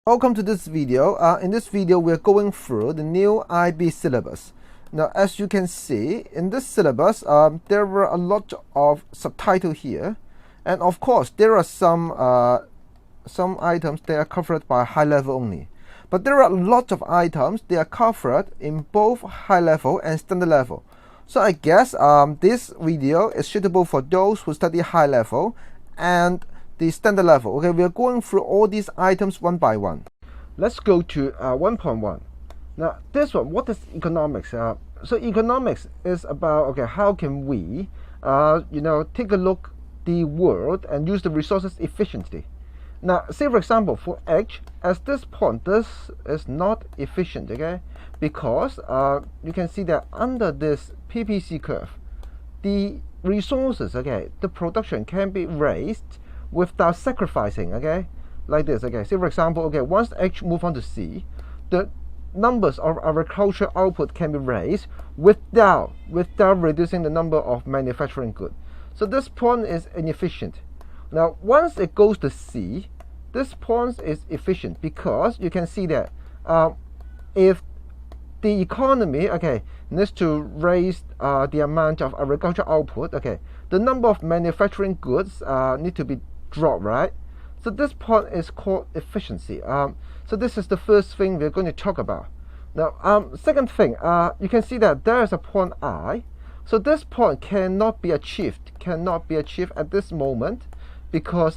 Welcome to this video. In this video, we're going through the new IB syllabus. Now, as you can see, in this syllabus, there were a lot of subtitles here. And of course, there are some items that are covered by high level only. But there are a lot of items that are covered in both high level and standard level. So I guess this video is suitable for those who study high level and the standard level. Okay, we are going through all these items one by one. Let's go to 1.1. Now, this one, what is economics? So economics is about how can we take a look the world and use the resources efficiently. Now, say for example, for H, at this point, this is not efficient, because you can see that under this PPC curve, the resources, the production can be raised without sacrificing, like this, Say for example, once H move on to C, the numbers of agricultural output can be raised without reducing the number of manufacturing goods. So this point is inefficient. Now, once it goes to C, this point is efficient because you can see that if the economy needs to raise the amount of agricultural output, the number of manufacturing goods need to be dropped, right? So this point is called efficiency. So this is the first thing we're going to talk about. Now, second thing, you can see that there is a point I. So this point cannot be achieved at this moment because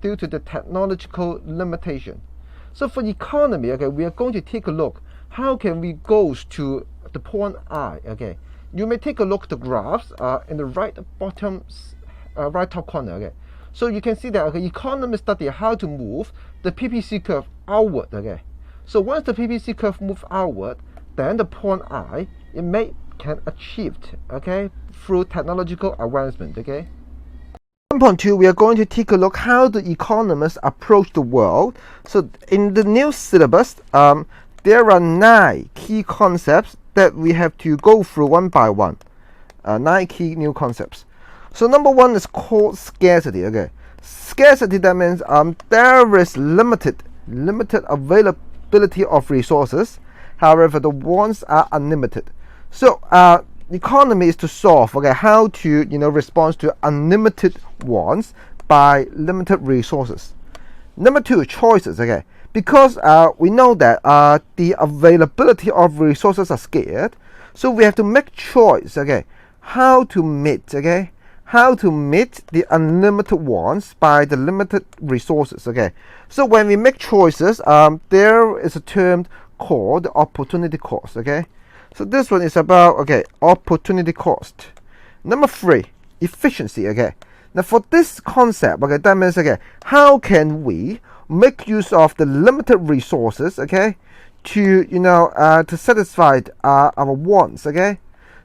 due to the technological limitation. So for economy, we are going to take a look. How can we go to the point I? You may take a look at the graphs in the right bottom, right top corner. So you can see that economists study how to move the PPC curve outward. So once the PPC curve moves outward, then the point I can achieved through technological advancement. 1.2, we are going to take a look how the economists approach the world. So in the new syllabus, there are 9 key concepts that we have to go through one by one. 9 key new concepts. So number 1 is called scarcity. Scarcity, that means there is limited availability of resources. However, the wants are unlimited. So economy is to solve how to respond to unlimited wants by limited resources. Number 2, choices. Because we know that the availability of resources are scarce, so we have to make choice. How to meet the unlimited wants by the limited resources. So when we make choices, there is a term called opportunity cost. So this one is about opportunity cost. Number 3, efficiency. Now for this concept, that means how can we make use of the limited resources to satisfy our wants.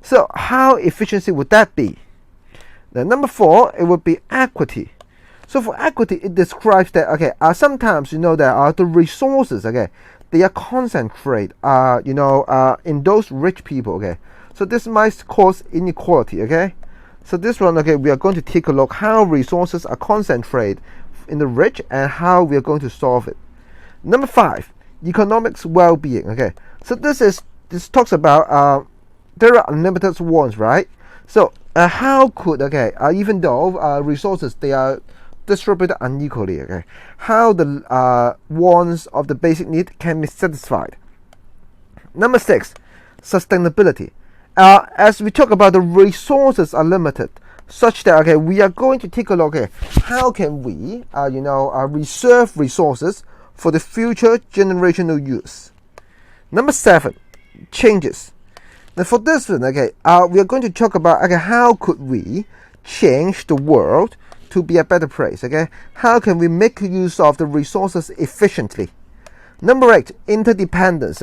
So how efficiency would that be? Then number 4, it would be equity. So for equity, it describes that sometimes that the resources they are concentrated in those rich people. So this might cause inequality. So this one we are going to take a look how resources are concentrated in the rich and how we are going to solve it. Number 5, economics well-being. So this talks about there are unlimited wants, right? So how could even though resources they are distributed unequally, how the wants of the basic need can be satisfied. Number 6, sustainability. As we talk about the resources are limited, such that we are going to take a look how can we reserve resources for the future generational use. Number 7, changes. Now for this one, we are going to talk about how could we change the world to be a better place. How can we make use of the resources efficiently? Number 8, interdependence.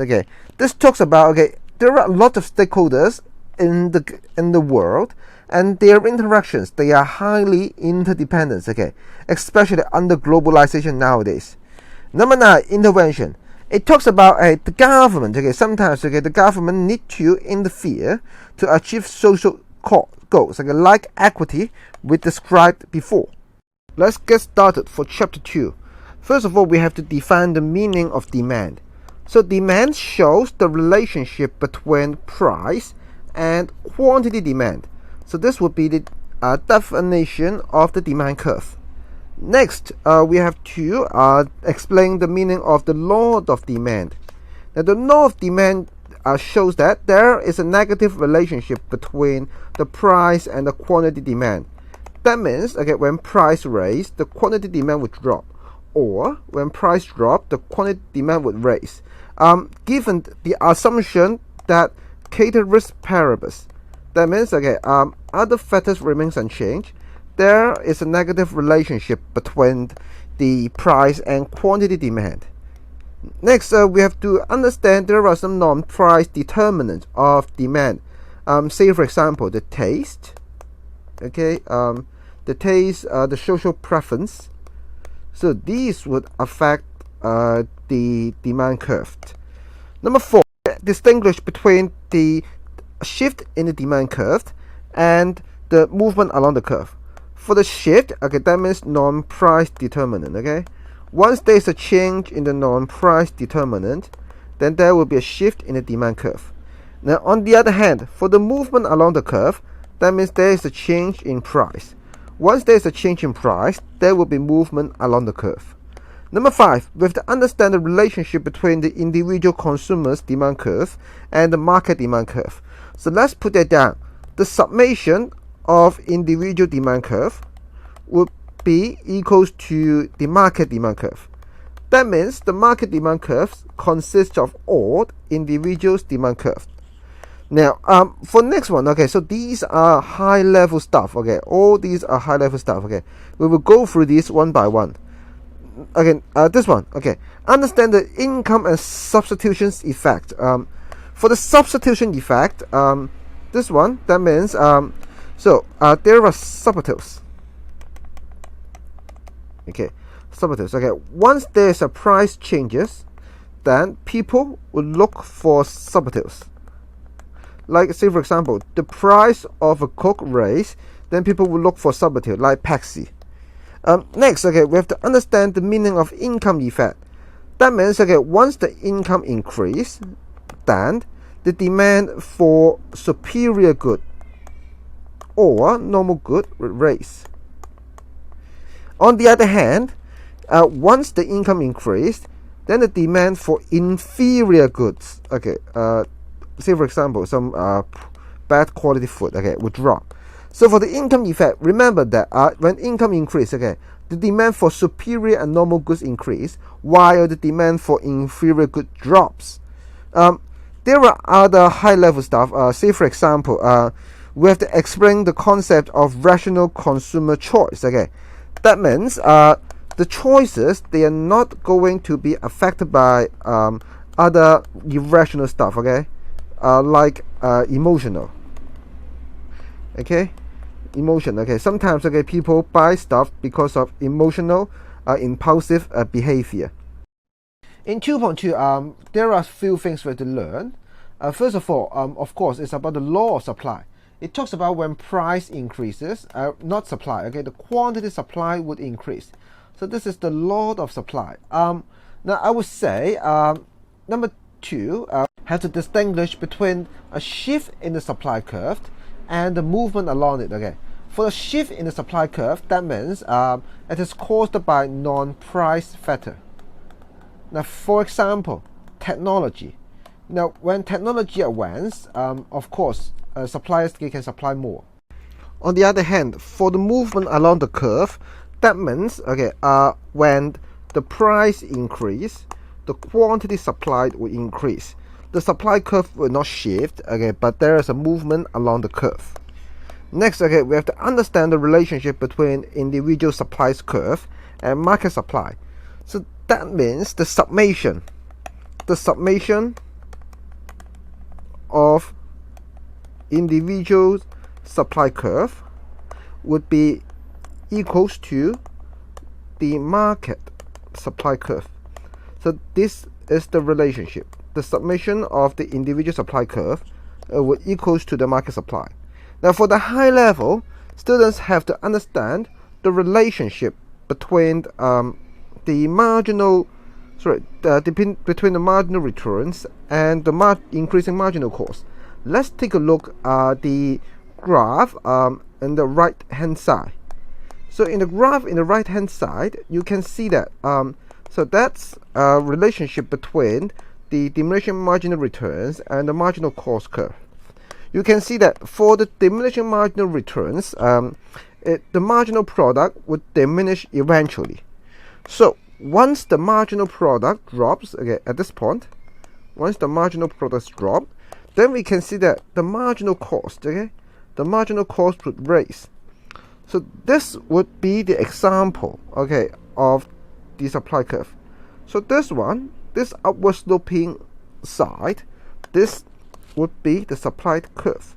This talks about there are a lot of stakeholders in the world, and their interactions they are highly interdependent. Especially under globalization nowadays. Number 9, intervention. It talks about the government. Sometimes the government need to interfere to achieve social goals like equity we described before. Let's get started for chapter 2. First of all, we have to define the meaning of demand. So demand shows the relationship between price and quantity demand. So this would be the definition of the demand curve. Next, we have to explain the meaning of the law of demand. Now, the law of demand shows that there is a negative relationship between the price and the quantity demand. That means, okay, when price raise, the quantity demand would drop, or when price drop, the quantity demand would raise. Given the assumption that ceteris paribus, that means, okay, other factors remains unchanged, there is a negative relationship between the price and quantity demand. Next, we have to understand there are some non-price determinants of demand. Say, for example, the taste, okay, the taste, the social preference. So these would affect the demand curve. Number 4, distinguish between the shift in the demand curve and the movement along the curve. For the shift, okay, that means non-price determinant. Okay, once there is a change in the non-price determinant, then there will be a shift in the demand curve. Now, on the other hand, for the movement along the curve, that means there is a change in price. Once there is a change in price, there will be movement along the curve. Number 5, we have to understand the relationship between the individual consumer's demand curve and the market demand curve. So let's put that down. The summation of individual demand curve would be equals to the market demand curve. That means the market demand curve consists of all individuals' demand curve. Now, for next one, okay, so these are high level stuff, okay, all these are high level stuff, okay. We will go through these one by one. Again, this one, okay, understand the income and substitutions effect. For the substitution effect, this one, that means, there are substitutes. Okay, substitutes. Okay, once there's a price changes, then people will look for substitutes. Like, say, for example, the price of a Coke raise, then people will look for substitute like Pepsi. Next, okay, we have to understand the meaning of income effect. That means, okay, once the income increase, then the demand for superior good or normal good will raise. On the other hand, once the income increased, then the demand for inferior goods, okay, say for example, some bad quality food, okay, would drop. So for the income effect, remember that when income increase, okay, the demand for superior and normal goods increase, while the demand for inferior goods drops. There are other high-level stuff. Say for example, we have to explain the concept of rational consumer choice. Okay, that means the choices, they are not going to be affected by other irrational stuff. Okay, like emotional. Okay, emotion. Okay, sometimes, okay, people buy stuff because of emotional impulsive behavior. In 2.2, there are a few things we have to learn. First of all, of course, it's about the law of supply. It talks about when price increases, not supply, okay, the quantity supply would increase. So this is the law of supply. Now I would say, number 2, have to distinguish between a shift in the supply curve and the movement along it. Okay, for the shift in the supply curve, that means it is caused by non-price factor. Now, for example, technology. Now, when technology advances, of course, suppliers can supply more. On the other hand, for the movement along the curve, that means, okay, when the price increase, the quantity supplied will increase. The supply curve will not shift, okay, but there is a movement along the curve. Next, okay, we have to understand the relationship between individual supplies curve and market supply. So that means the summation of individual supply curve would be equals to the market supply curve. So this is the relationship. The summation of the individual supply curve would equals to the market supply. Now, for the high level, students have to understand the relationship between the marginal, between the marginal returns and the increasing marginal cost. Let's take a look at the graph on the right hand side. So in the graph in the right hand side, you can see that so that's a relationship between the diminishing marginal returns and the marginal cost curve. You can see that for the diminishing marginal returns, the marginal product would diminish eventually. So once the marginal product drops, okay, at this point, once the marginal products drop, then we can see that the marginal cost, okay, the marginal cost would raise. So this would be the example, okay, of the supply curve. So this one, this upward sloping side, this would be the supply curve.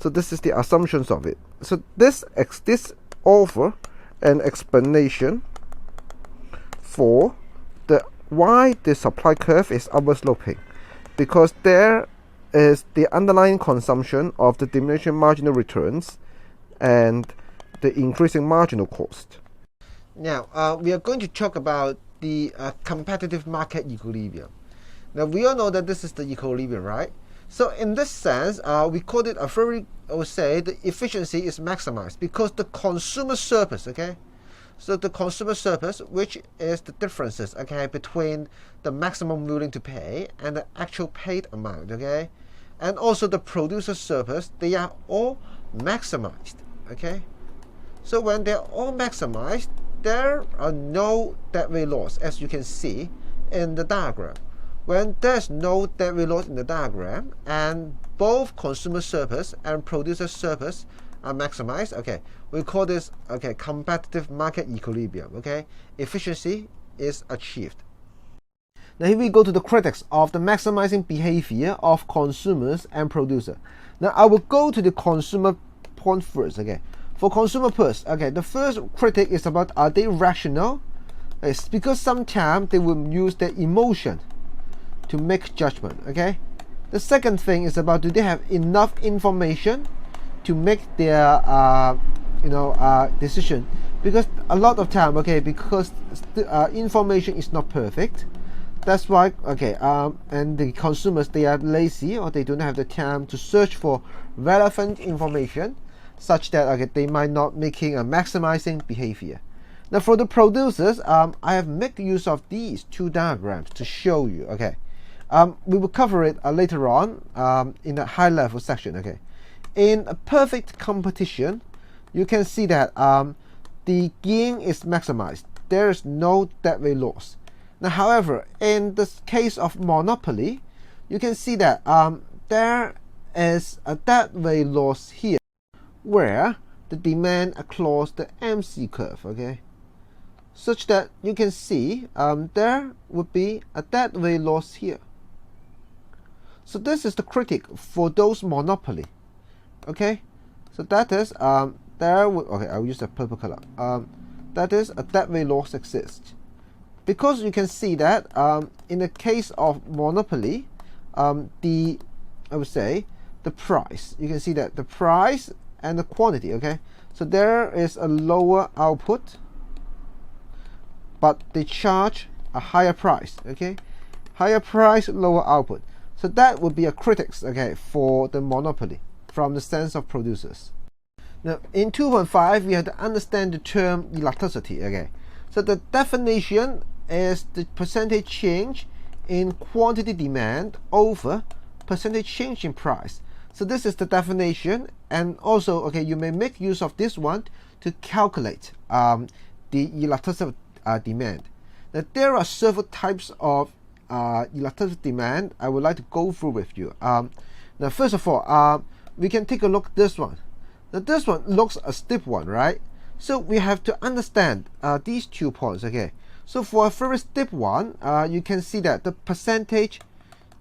So this is the assumptions of it. So this offer an explanation for why the supply curve is upward sloping, because there is the underlying consumption of the diminishing marginal returns and the increasing marginal cost. Now we are going to talk about the competitive market equilibrium. Now we all know that this is the equilibrium, right? So in this sense, we call it I would say the efficiency is maximized because the consumer surplus, okay? So the consumer surplus, which is the differences, okay, between the maximum willing to pay and the actual paid amount, okay? And also the producer surplus, they are all maximized, okay? So when they're all maximized, there are no deadweight loss, as you can see in the diagram. When there's no deadweight loss in the diagram and both consumer surplus and producer surplus are maximized, okay, we call this, okay, competitive market equilibrium, okay? Efficiency is achieved. Now here we go to the critics of the maximizing behavior of consumers and producers. Now I will go to the consumer point first, okay? For consumer first, okay, the first critic is about, are they rational? It's because sometimes they will use their emotion to make judgment, okay? The second thing is about, do they have enough information to make their decision? Because a lot of time, okay, because the information is not perfect, that's why, okay, and the consumers, they are lazy or they don't have the time to search for relevant information, such that, okay, they might not making a maximizing behavior. Now for the producers, I have made use of these two diagrams to show you, okay. We will cover it later on in a high level section, okay. In a perfect competition, you can see that the gain is maximized. There is no deadweight loss. Now, however, in the case of monopoly, you can see that there is a deadweight loss here, where the demand across the MC curve, okay, such that you can see there would be a deadweight loss here. So this is the critic for those monopoly, okay. So that is okay, I'll use a purple color. That is a deadweight loss exists, because you can see that in the case of monopoly, I would say the price. You can see that the price and the quantity, okay. So there is a lower output, but they charge a higher price, okay. Higher price, lower output. So that would be a critics, okay, for the monopoly from the sense of producers. Now in 2.5 we have to understand the term elasticity, okay. So the definition is the percentage change in quantity demand over percentage change in price. So this is the definition, and also, okay, you may make use of this one to calculate the elasticity demand. Now there are several types of elasticity demand I would like to go through with you. Now first of all, we can take a look at this one. Now this one looks a steep one, right? So we have to understand these 2 points, okay. So for a very steep one, you can see that the percentage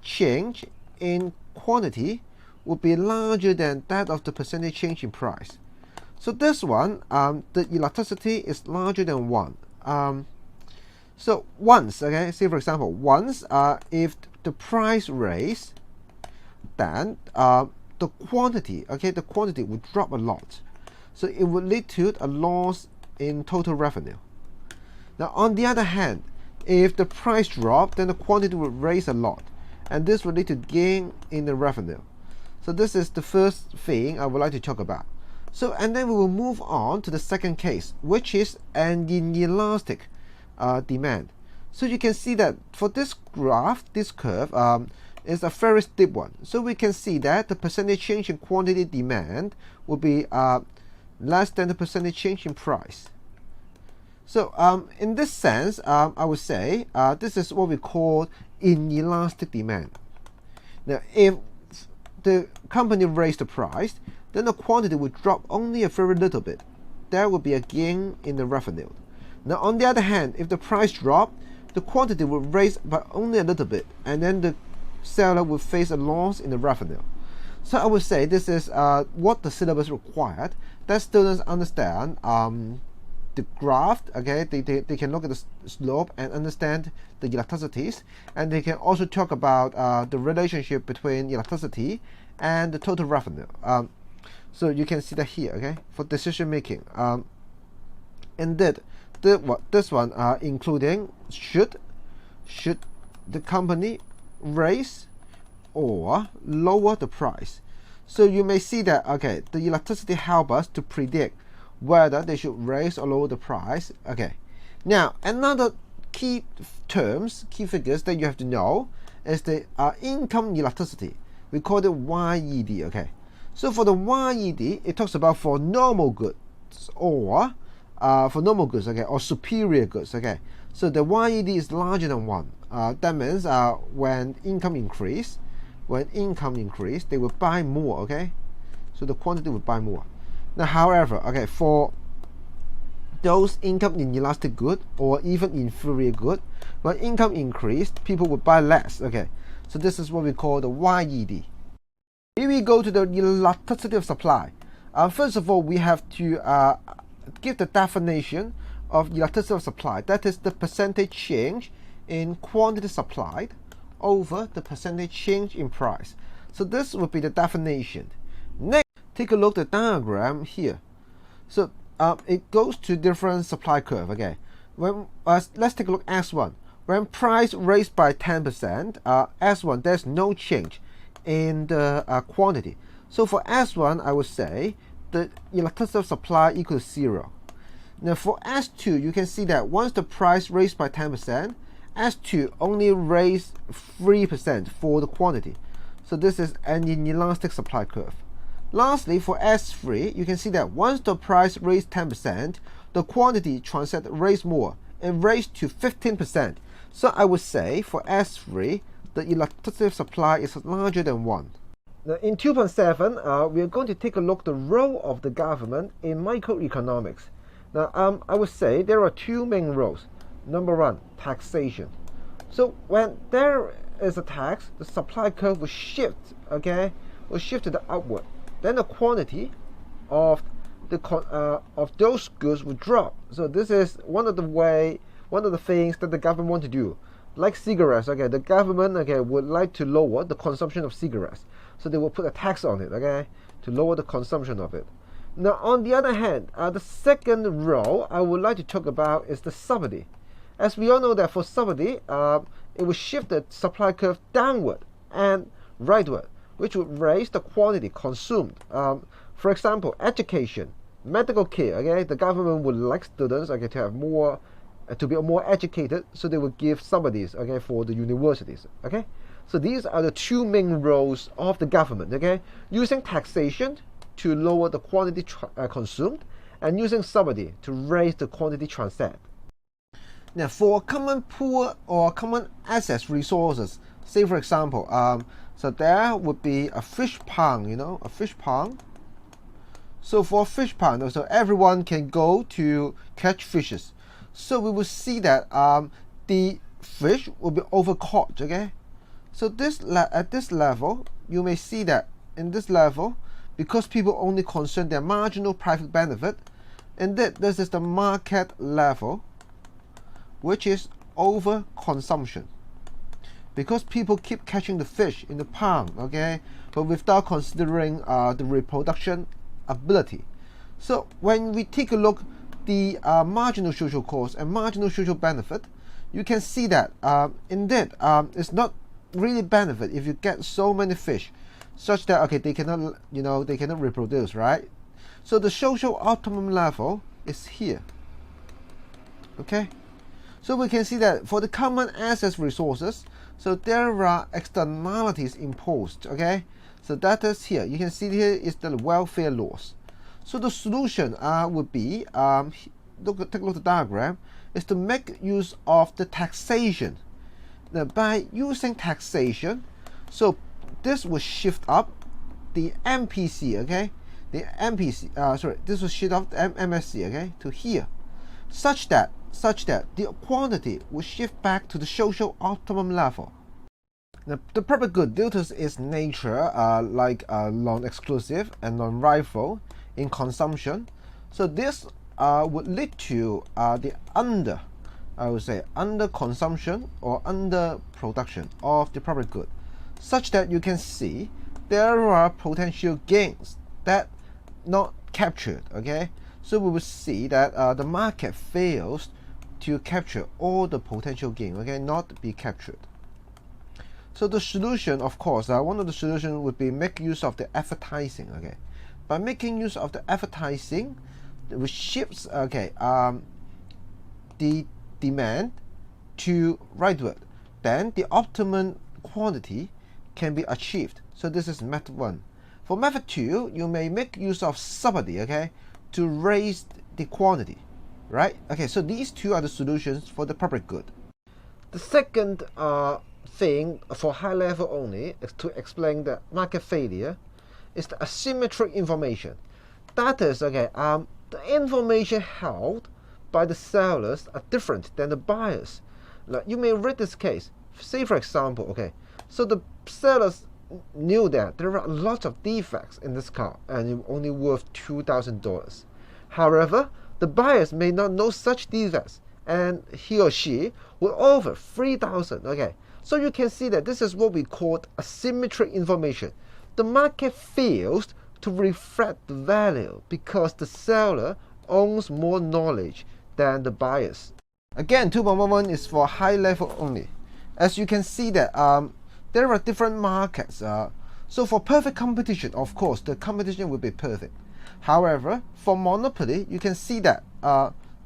change in quantity would be larger than that of the percentage change in price. So this one, the elasticity is larger than 1. So once, okay, say for example, once if the price raise, then the quantity, okay, the quantity would drop a lot. So it would lead to a loss in total revenue. Now on the other hand, if the price drops, then the quantity will raise a lot, and this will lead to gain in the revenue. So this is the first thing I would like to talk about. So, and then we will move on to the second case, which is an inelastic demand. So you can see that for this graph, this curve is a very steep one. So we can see that the percentage change in quantity demand will be less than the percentage change in price. So in this sense, I would say this is what we call inelastic demand. Now, if the company raised the price, then the quantity would drop only a very little bit. There will be a gain in the revenue. Now, on the other hand, if the price dropped, the quantity will raise by only a little bit, and then the seller will face a loss in the revenue. So I would say this is what the syllabus required, that students understand the graph. Okay, they can look at the slope and understand the elasticities, and they can also talk about the relationship between elasticity and the total revenue. So you can see that here, okay, for decision making. Indeed, this one including should the company raise or lower the price. So you may see that, okay, the elasticity help us to predict whether they should raise or lower the price. Okay, now another key figures that you have to know is the income elasticity. We call it YED. Okay, so for the YED, it talks about for normal goods or okay, or superior goods. Okay, so the YED is larger than 1. That means when income increase, they will buy more. Okay, so the quantity will buy more. Now, however, okay, for those income inelastic good or even inferior good, when income increased, people will buy less. Okay, so this is what we call the YED. Here we go to the elasticity of supply. First of all, we have to give the definition of elasticity of supply. That is the percentage change in quantity supplied over the percentage change in price. So this would be the definition. Next, take a look at the diagram here. So it goes to different supply curve. Okay, when let's take a look at S1. When price raised by 10%, S1 there's no change in the quantity. So for S1, I would say the elasticity of supply equals 0. Now for S2, you can see that once the price raised by 10%, S2 only raised 3% for the quantity. So this is an inelastic supply curve. Lastly, for S3, you can see that once the price raised 10%, the quantity transacted raised more. It raised to 15%. So I would say for S3, the elasticity of supply is larger than 1. Now in 2.7, we are going to take a look at the role of the government in microeconomics. Now I would say there are two main roles. Number 1, taxation. So when there is a tax, the supply curve will shift. Okay, will shift to the upward. Then the quantity of those goods will drop. So this is one of the things that the government want to do. Like cigarettes, okay, the government, okay, would like to lower the consumption of cigarettes, so they will put a tax on it, okay, to lower the consumption of it. Now, on the other hand, the second role I would like to talk about is the subsidy. As we all know that for subsidy, it will shift the supply curve downward and rightward, which would raise the quantity consumed. For example, education, medical care. Okay, the government would like students, okay, to have more, to be more educated, so they will give subsidies, okay, for the universities. Okay, so these are the two main roles of the government. Okay, using taxation to lower the quantity consumed, and using subsidy to raise the quantity transacted. Now, for common pool or common assets resources, say for example, so there would be a fish pond, a fish pond. So for a fish pond, so everyone can go to catch fishes. So we will see that the fish will be overcaught. Okay, so at this level, you may see that in this level, because people only concern their marginal private benefit, and that this is the market level, which is overconsumption, because people keep catching the fish in the pond, okay, but without considering the reproduction ability. So when we take a look the marginal social cost and marginal social benefit, you can see that indeed it's not really benefit if you get so many fish, such that okay, they cannot, they cannot reproduce, right? So the social optimum level is here. Okay, so we can see that for the common assets resources, so there are externalities imposed. Okay, so that is here. You can see here is the welfare loss. So the solution would be, take a look at the diagram, is to make use of the taxation. Now, by using taxation, so this will shift up the MPC, okay? The MPC, this will shift up the MSC, okay, to here, such that the quantity will shift back to the social optimum level. Now, the public good, due to its nature, like non-exclusive and non-rival in consumption, so this would lead to the under consumption or under production of the public good, such that you can see there are potential gains that not captured. Okay, so we will see that the market fails to capture all the potential gain, okay, not be captured. So the solution, of course, one of the solutions would be make use of the advertising. Okay, by making use of the advertising, which shifts the demand to rightward, then the optimum quantity can be achieved. So this is method 1. For method 2, you may make use of subsidy, okay, to raise the quantity, right? Okay, so these two are the solutions for the public good. The second thing for high level only is to explain the market failure is the asymmetric information. That is, okay, the information held by the sellers are different than the buyers. Now, you may read this case. Say, for example, okay, so the sellers knew that there are a lot of defects in this car and it's only worth $2,000. However, the buyers may not know such defects, and he or she will offer $3,000. Okay, so you can see that this is what we call asymmetric information. The market fails to reflect the value because the seller owns more knowledge than the buyers. Again, 2.11 is for high level only. As you can see that there are different markets. So for perfect competition, of course, the competition will be perfect. However, for monopoly, you can see that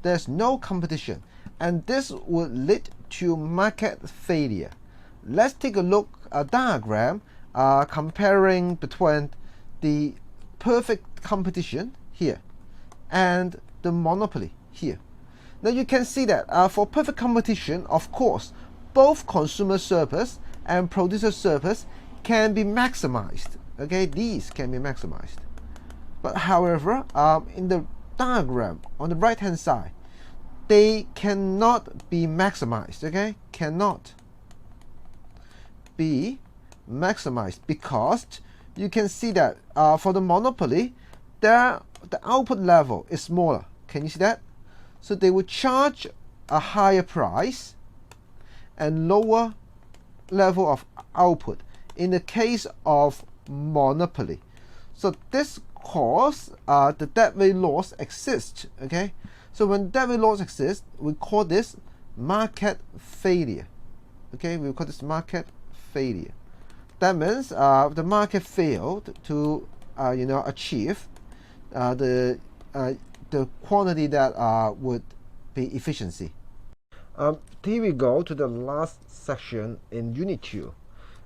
there's no competition, and this would lead to market failure. Let's take a look at a diagram comparing between the perfect competition here and the monopoly here. Now you can see that for perfect competition, of course, both consumer surplus and producer surplus can be maximized. Okay, these can be maximized. But however, in the diagram on the right hand side, they cannot be maximized. Okay, cannot be maximized because you can see that for the monopoly, the output level is smaller. Can you see that? So they will charge a higher price and lower level of output in the case of monopoly. So this cause the deadweight loss exists. Okay, so when deadweight loss exists, we call this market failure. Okay, we call this market failure. That means the market failed to achieve the quantity that would be efficiency. Here we go to the last section in Unit 2.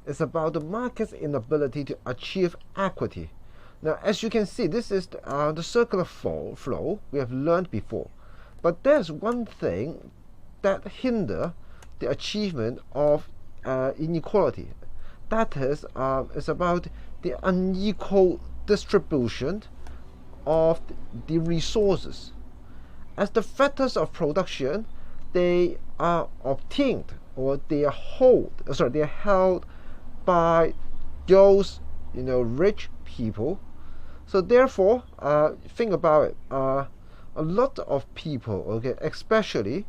It's about the market's inability to achieve equity. Now, as you can see, this is the circular flow we have learned before. But there's one thing that hinders the achievement of inequality. That is, it's about the unequal distribution of the resources. As the factors of production, they are obtained or they are held by those rich people. So therefore, think about it. A lot of people, okay, especially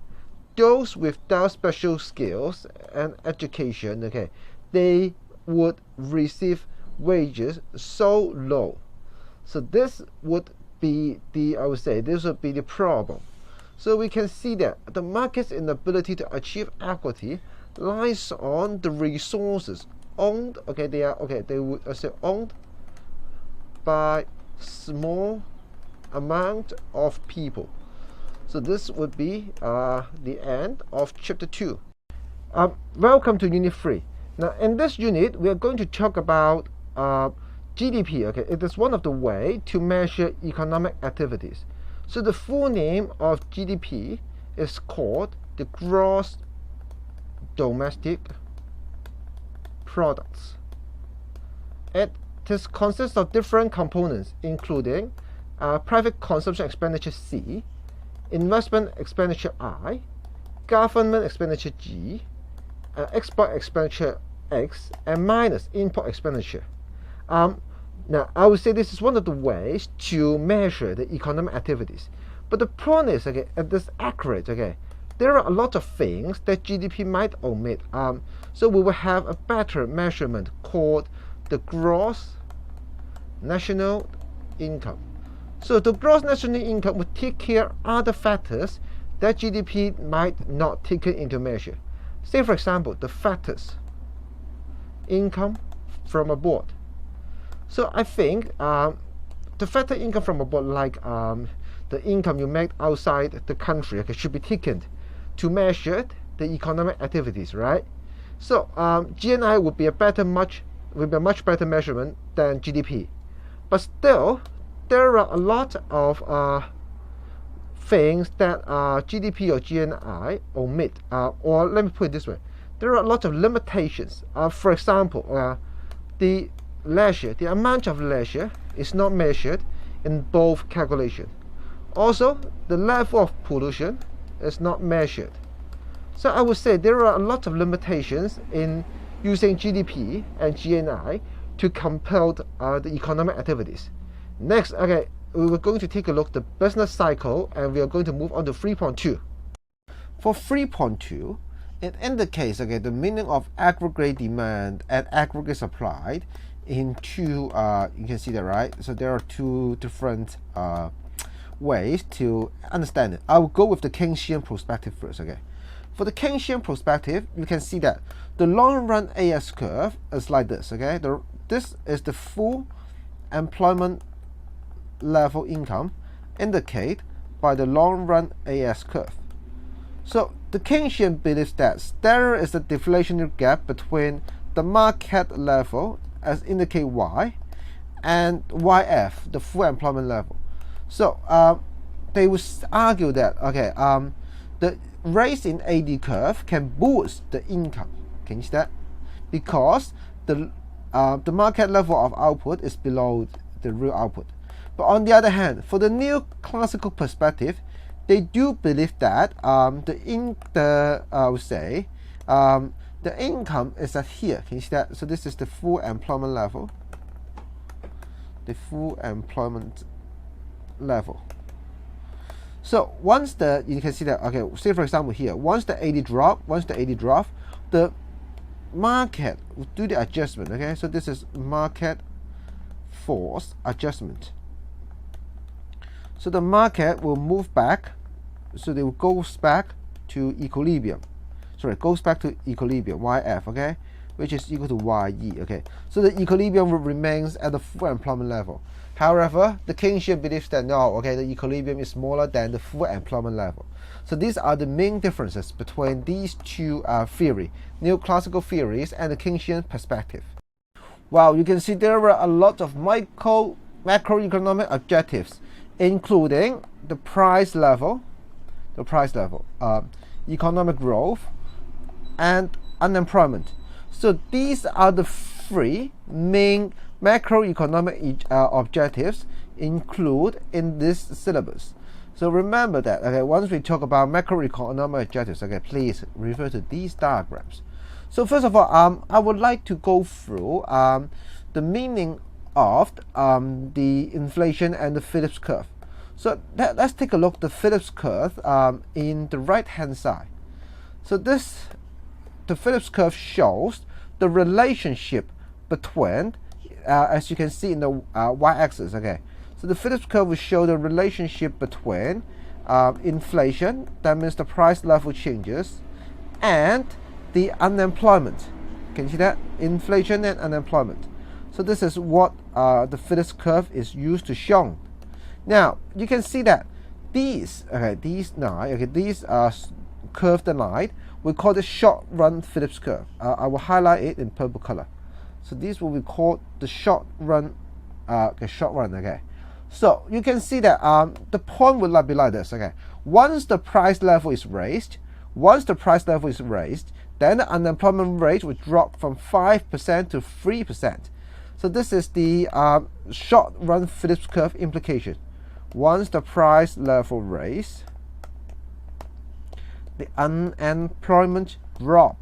those without special skills and education, okay, they would receive wages so low. So this would be the, I would say, this would be the problem. So we can see that the market's inability to achieve equity lies on the resources owned. Okay, they would say owned by small amount of people. So this would be the end of chapter 2. Welcome to unit 3. Now in this unit we are going to talk about GDP. Okay, it is one of the ways to measure economic activities. So the full name of GDP is called the gross domestic products. It consists of different components, including private consumption expenditure C, investment expenditure I, government expenditure G, export expenditure X, and minus import expenditure. Now, I would say this is one of the ways to measure the economic activities. But the problem is, okay, it is accurate. Okay, there are a lot of things that GDP might omit. So we will have a better measurement called the gross national income. So the gross national income would take care of other factors that GDP might not take into measure. Say, for example, the factors income from abroad. So I think the factor income from abroad, like the income you make outside the country, okay, should be taken to measure the economic activities, right? So GNI would be a much better measurement than GDP. But still, there are a lot of things that GDP or GNI omit. Or let me put it this way: there are a lot of limitations. For example, the amount of leisure is not measured in both calculations. Also, the level of pollution is not measured. So I would say there are a lot of limitations in using GDP and GNI to compare the economic activities. Next, okay, we are going to take a look at the business cycle, and we are going to move on to 3.2. For 3.2, it indicates, okay, the meaning of aggregate demand and aggregate supply in two, you can see that, right? So there are two different ways to understand it. I will go with the Keynesian perspective first. Okay, for the Keynesian perspective, you can see that the long run AS curve is like this. Okay, this is the full employment level income indicated by the long run AS curve. So the Keynesian believes that there is a deflationary gap between the market level, as indicate Y, and YF, the full employment level. So they would argue that, okay, the raise in AD curve can boost the income. Can you see that? Because the market level of output is below the real output. But on the other hand, for the new classical perspective, they do believe that the income is at here. Can you see that? So this is the full employment level. The full employment level. So once you can see that, okay, say for example here, once the AD drop, the market will do the adjustment. Okay, so this is market force adjustment. So the market will move back, so they will go back to equilibrium. Sorry, goes back to equilibrium, YF, okay, which is equal to YE, okay. So the equilibrium remains at the full employment level. However, the Keynesian believes that no, okay, the equilibrium is smaller than the full employment level. So these are the main differences between these two theories, neoclassical theories and the Keynesian perspective. Wow, you can see there are a lot of macroeconomic objectives, including the price level, economic growth, and unemployment. So these are the three main macroeconomic objectives included in this syllabus. So remember that, okay, once we talk about macroeconomic objectives, okay, please refer to these diagrams. So first of all, I would like to go through the meaning of the inflation and the Phillips curve. So let's take a look at the Phillips curve in the right hand side. So the Phillips curve shows the relationship between, as you can see in the y-axis, okay. So the Phillips curve will show the relationship between inflation, that means the price level changes, and the unemployment. Can you see that? Inflation and unemployment. So this is what the Phillips curve is used to show. Now you can see that these curved line, we call the short run Phillips curve. I will highlight it in purple color. So these will be called the short run. Okay. So you can see that the point will not be like this. Okay, once the price level is raised, then the unemployment rate will drop from 5% to 3%. So this is the short run Phillips curve implication. Once the price level raised, the unemployment drop.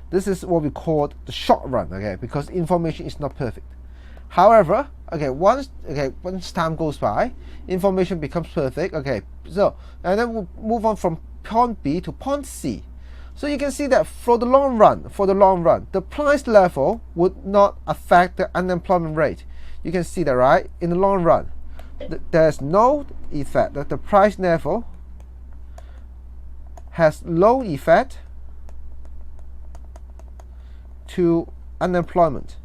This is what we call the short run, okay, because information is not perfect. However, once time goes by, information becomes perfect. Okay, so and then we'll move on from point B to point C. So you can see that for the long run, the price level would not affect the unemployment rate. You can see that, right? In the long run, there's no effect. That the price level has low effect to unemployment.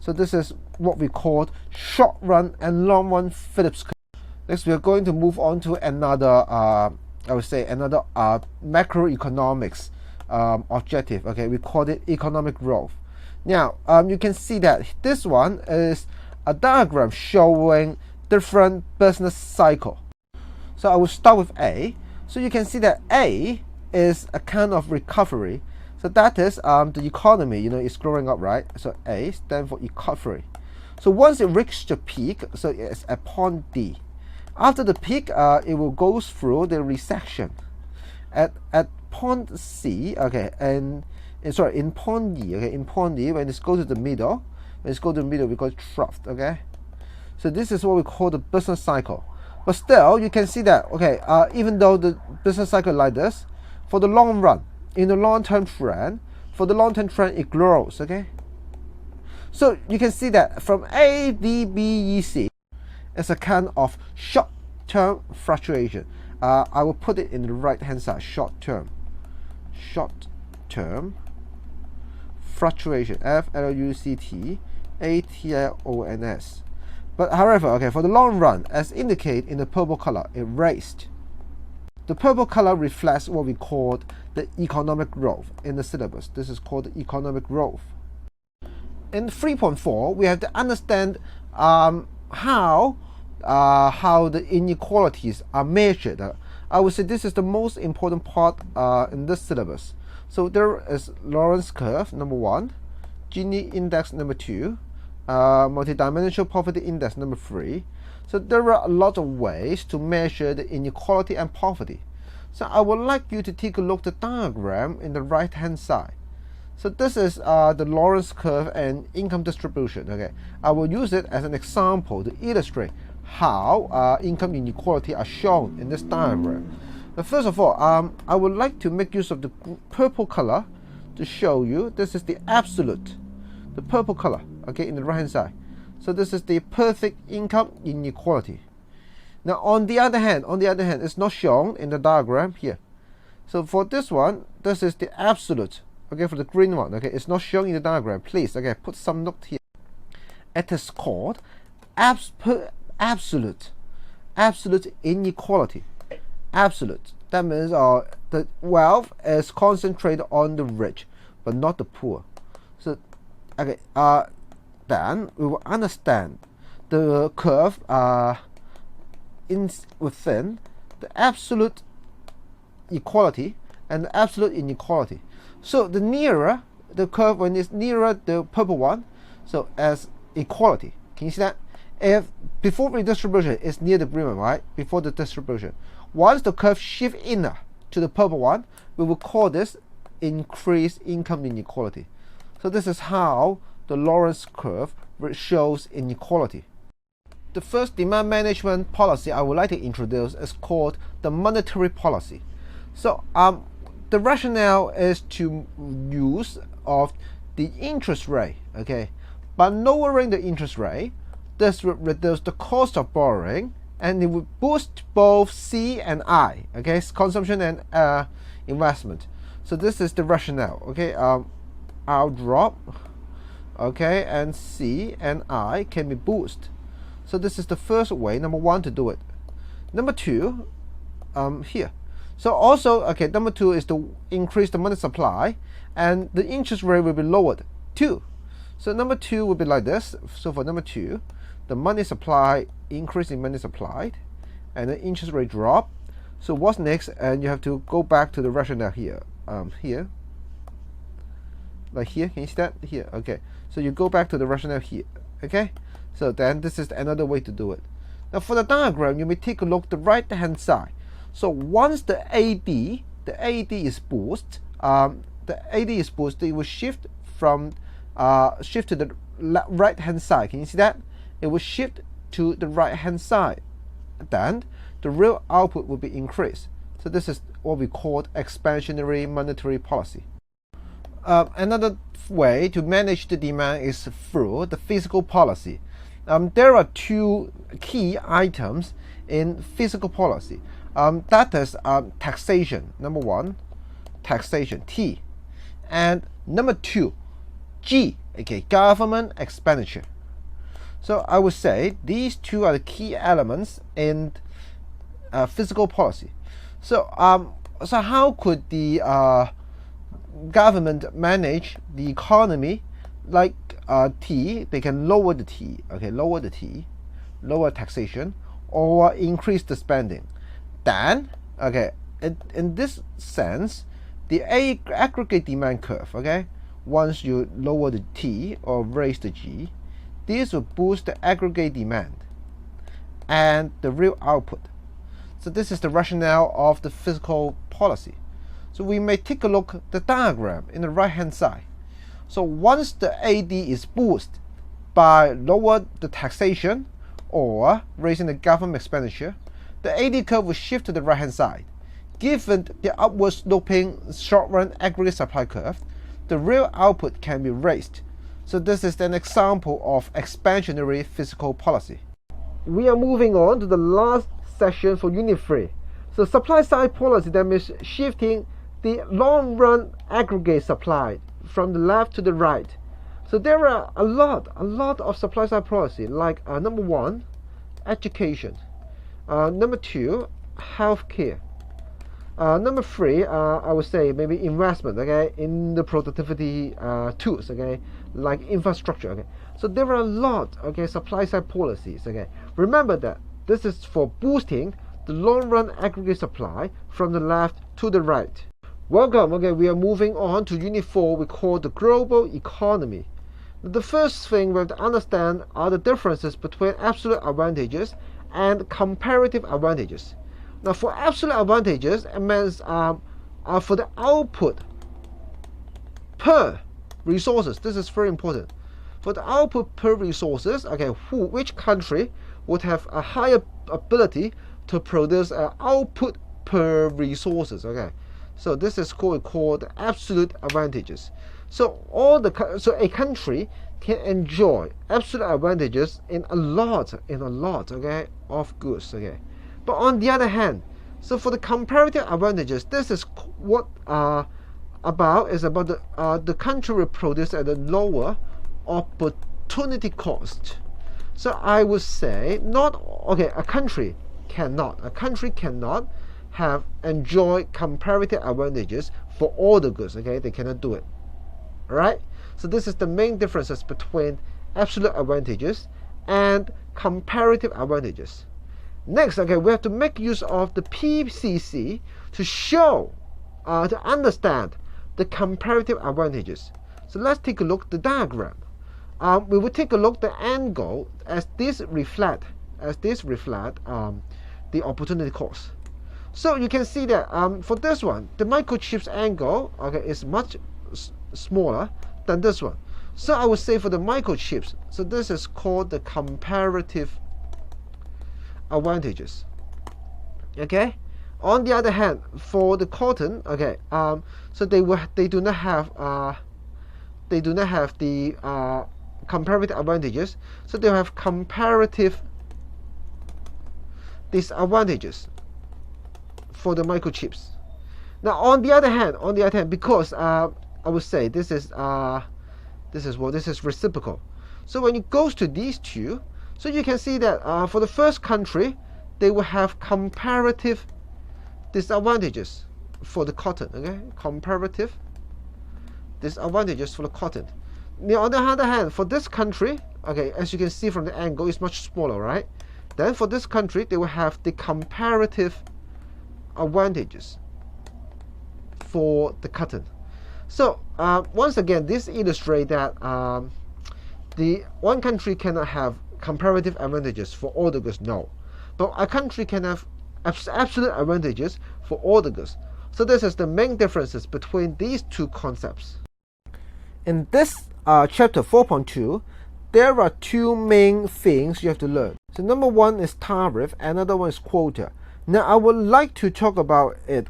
So this is what we call short run and long run Phillips curve. Next, we are going to move on to another, macroeconomics objective. Okay, we call it economic growth. Now, you can see that this one is a diagram showing different business cycle. So I will start with A. So you can see that A is a kind of recovery. So that is the economy, is growing up, right? So A stands for recovery. So once it reaches the peak, so it's at point D. After the peak, it will go through the recession. At point C, okay, in point D, okay, in point D, when it goes to the middle, we call it trough, okay? So this is what we call the business cycle. But still, you can see that, okay, even though the business cycle like this, for the long run, in the long-term trend, it grows, okay? So you can see that from A, B, B, E, C, it's a kind of short-term fluctuation. I will put it in the right-hand side, short-term fluctuation, F-L-U-C-T-A-T-I-O-N-S. But however, okay, for the long run, as indicated in the purple color, it raised. The purple color reflects what we call the economic growth in the syllabus. This is called the economic growth. In 3.4, we have to understand how the inequalities are measured. I would say this is the most important part in this syllabus. So there is Lawrence curve, number 1, Gini index, number 2, multidimensional poverty index, number 3. So there are a lot of ways to measure the inequality and poverty. So I would like you to take a look at the diagram in the right hand side. So this is the Lawrence curve and income distribution. Okay, I will use it as an example to illustrate how income inequality are shown in this diagram. But first of all, I would like to make use of the purple color to show you this is the absolute, the purple color, okay, in the right hand side. So this is the perfect income inequality. Now on the other hand, it's not shown in the diagram here. So for this one, this is the absolute, okay, for the green one, okay, it's not shown in the diagram. Please, okay, put some note here. It is called absolute inequality. Absolute. That means the wealth is concentrated on the rich, but not the poor. So, okay, then we will understand the curve within the absolute equality and the absolute inequality. So the nearer the curve, when it's nearer the purple one, so as equality. Can you see that? If before redistribution is near the green one, right? Before the distribution. Once the curve shift inner to the purple one, we will call this increased income inequality. So this is how the Lawrence curve shows inequality. The first demand management policy I would like to introduce is called the monetary policy. So the rationale is to use of the interest rate, okay? By lowering the interest rate, this would reduce the cost of borrowing, and it would boost both C and I, okay, consumption and investment. So this is the rationale, okay. I'll drop, okay, and C and I can be boosted. So this is the first way, number one, to do it. Number two, here. So also, okay, number two is to increase the money supply, and the interest rate will be lowered too. So number two will be like this. So for number two, the money supply, increase in money supplied, and the interest rate drop. So what's next? And you have to go back to the rationale here. Here. Like here, can you see that? Here, okay. So you go back to the rationale here, okay? So then this is another way to do it. Now for the diagram, you may take a look at the right-hand side. So once the AD is boosted, it will shift from shift to the right-hand side. Can you see that? It will shift to the right-hand side. Then the real output will be increased. So this is what we call expansionary monetary policy. Another way to manage the demand is through the fiscal policy. There are two key items in fiscal policy. That is taxation, number one, taxation, T, and number two, G, okay, government expenditure. So I would say these two are the key elements in fiscal policy. So so how could the government manage the economy? Like T, they can lower the T, okay, lower taxation, or increase the spending. Then, okay, in this sense, the aggregate demand curve, okay, once you lower the T or raise the G, this will boost the aggregate demand and the real output. So this is the rationale of the fiscal policy. So we may take a look at the diagram in the right-hand side. So once the AD is boosted by lower the taxation or raising the government expenditure, the AD curve will shift to the right-hand side. Given the upward sloping short-run aggregate supply curve, the real output can be raised. So this is an example of expansionary fiscal policy. We are moving on to the last section for Unit 3. So supply-side policy, that means shifting the long-run aggregate supply from the left to the right. So there are a lot of supply-side policy, like number one, education. Number two, healthcare. Number three, I would say maybe investment, okay, in the productivity tools, okay, like infrastructure, okay. So there are a lot, okay, supply-side policies, okay. Remember that this is for boosting the long-run aggregate supply from the left to the right. Welcome, okay, we are moving on to Unit 4, we call the global economy. The first thing we have to understand are the differences between absolute advantages and comparative advantages. Now for absolute advantages, it means for the output per resources. This is very important. For the output per resources, okay, which country would have a higher ability to produce output per resources, okay. So this is called absolute advantages. So a country can enjoy absolute advantages in a lot, okay, of goods, okay. But on the other hand, so for the comparative advantages, this is what about the country will produce at a lower opportunity cost. So I would say a country cannot have enjoy comparative advantages for all the goods, okay. They cannot do it. Alright, so this is the main differences between absolute advantages and comparative advantages. Next, okay, we have to make use of the PCC to show, to understand the comparative advantages. So let's take a look at the diagram. We will take a look at the angle as this reflect the opportunity cost. So you can see that for this one, the microchip's angle, okay, is much smaller than this one. So I would say for the microchips, so this is called the comparative advantages. Okay. On the other hand, for the cotton, okay, so they do not have the comparative advantages, so they have comparative disadvantages for the microchips. Now, on the other hand, because I would say this is reciprocal. So when it goes to these two, so you can see that for the first country, they will have comparative disadvantages for the cotton. Okay, comparative disadvantages for the cotton. Now, on the other hand, for this country, okay, as you can see from the angle, it's much smaller, right? Then for this country, they will have the comparative advantages for the cotton. So once again, this illustrates that the one country cannot have comparative advantages for all the goods. No, but a country can have absolute advantages for all the goods. So this is the main differences between these two concepts. In this chapter 4.2, there are two main things you have to learn. So number one is tariff, another one is quota. Now I would like to talk about it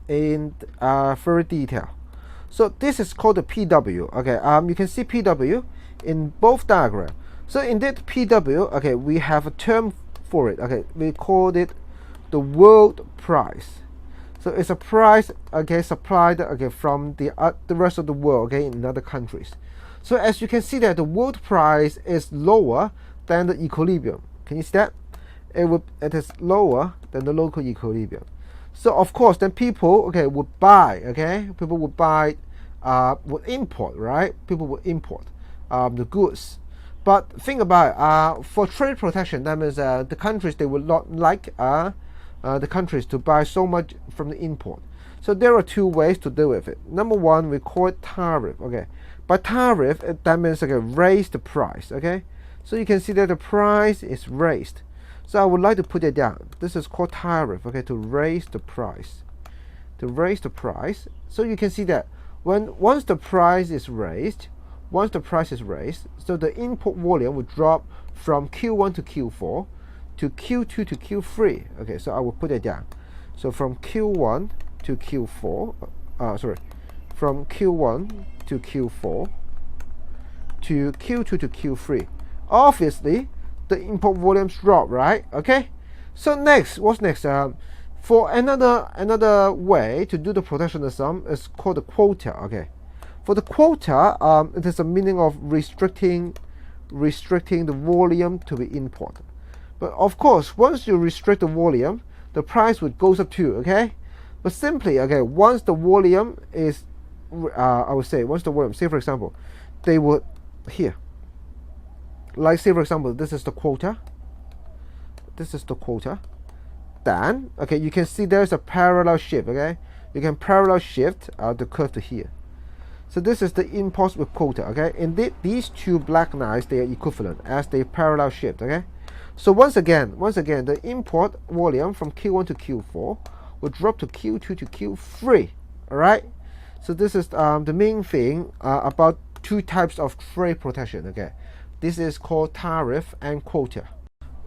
in very detail. So this is called the PW. Okay, you can see PW in both diagrams. So in that PW, okay, we have a term for it. Okay, we called it the world price. So it's a price, okay, supplied, okay, from the rest of the world, okay, in other countries. So as you can see that the world price is lower than the equilibrium. Can you see that? It is lower than the local equilibrium. So of course, then people, okay, would buy, okay, people would buy, would import, right? People would import the goods. But think about it, for trade protection, that means the countries, they would not like the countries to buy so much from the import. So there are two ways to deal with it. Number one, we call it tariff. Okay, by tariff, that means, okay, raise the price. Okay, so you can see that the price is raised. So I would like to put it down. This is called tariff. Okay, to raise the price. To raise the price. So you can see that once the price is raised, so the import volume will drop from Q1 to Q4 to Q2 to Q3. Okay, so I will put it down. So from Q1 to Q4, from Q1 to Q4 to Q2 to Q3. Obviously, the import volumes drop, right? Okay. So next, what's next? For another way to do the protectionism is called the quota. Okay. For the quota, it is a meaning of restricting the volume to be imported. But of course, once you restrict the volume, the price would goes up too. Okay. But simply, okay, once the volume is, I would say, once the volume, say for example, they would here. Like say for example, this is the quota. This is the quota. Then, okay, you can see there's a parallel shift. Okay, you can parallel shift the curve to here. So this is the imports with quota. Okay, indeed, these two black lines, they are equivalent as they parallel shift. Okay, so once again, the import volume from Q1 to Q4 will drop to Q2 to Q3. All right. So this is the main thing about two types of trade protection. Okay. This is called tariff and quota.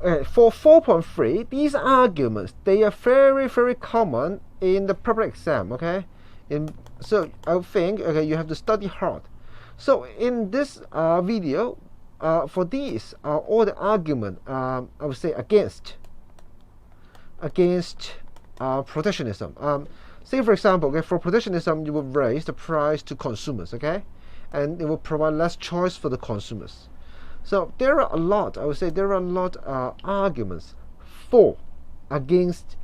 For 4.3, these arguments, they are very, very common in the public exam. Okay, so I think, okay, you have to study hard. So in this video, for these are all the argument I would say against protectionism. Say for example, okay, for protectionism, you will raise the price to consumers. Okay, and it will provide less choice for the consumers. So there are a lot, I would say, arguments for, against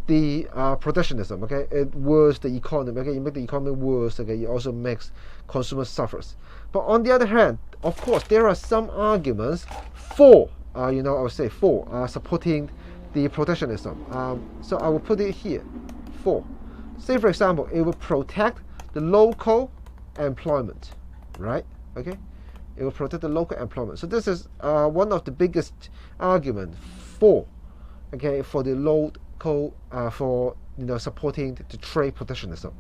the protectionism. Okay, it worsens the economy. Okay, you make the economy worse. Okay, it also makes consumers suffers. But on the other hand, of course, there are some arguments for, I would say, for supporting the protectionism. So I will put it here. For, say for example, it will protect the local employment, right? Okay. It will protect the local employment. So this is one of the biggest arguments for, okay, for the local, for supporting the trade protectionism.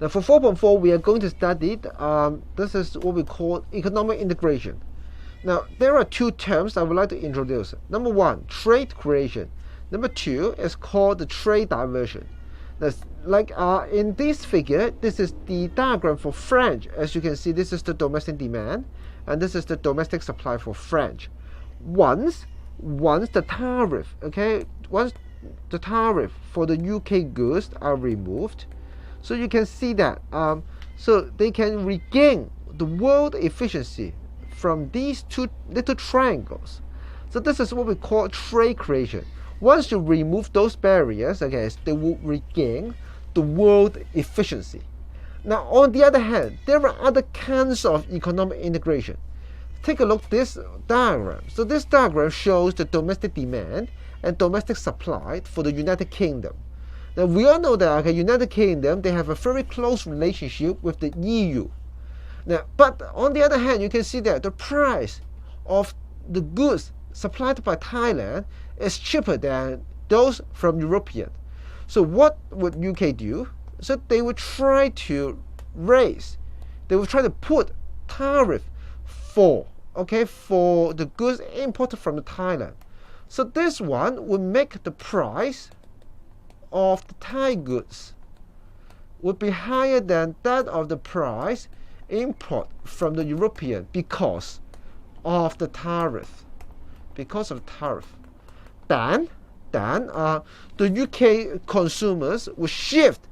Now for 4.4, we are going to study this is what we call economic integration. Now there are two terms I would like to introduce. Number one, trade creation. Number two is called the trade diversion. That's like in this figure, this is the diagram for French. As you can see, this is the domestic demand, and this is the domestic supply for French. Once the tariff, okay, once the tariff for the UK goods are removed, so you can see that so they can regain the world efficiency from these two little triangles. So this is what we call trade creation. Once you remove those barriers, okay, they will regain the world efficiency. Now, on the other hand, there are other kinds of economic integration. Take a look at this diagram. So this diagram shows the domestic demand and domestic supply for the United Kingdom. Now, we all know that United Kingdom, they have a very close relationship with the EU. Now, but on the other hand, you can see that the price of the goods supplied by Thailand is cheaper than those from European. So what would UK do? So they would try to raise, they would try to put tariff for the goods imported from Thailand. So this one would make the price of the Thai goods would be higher than that of the price import from the European because of the tariff. Then the UK consumers will shift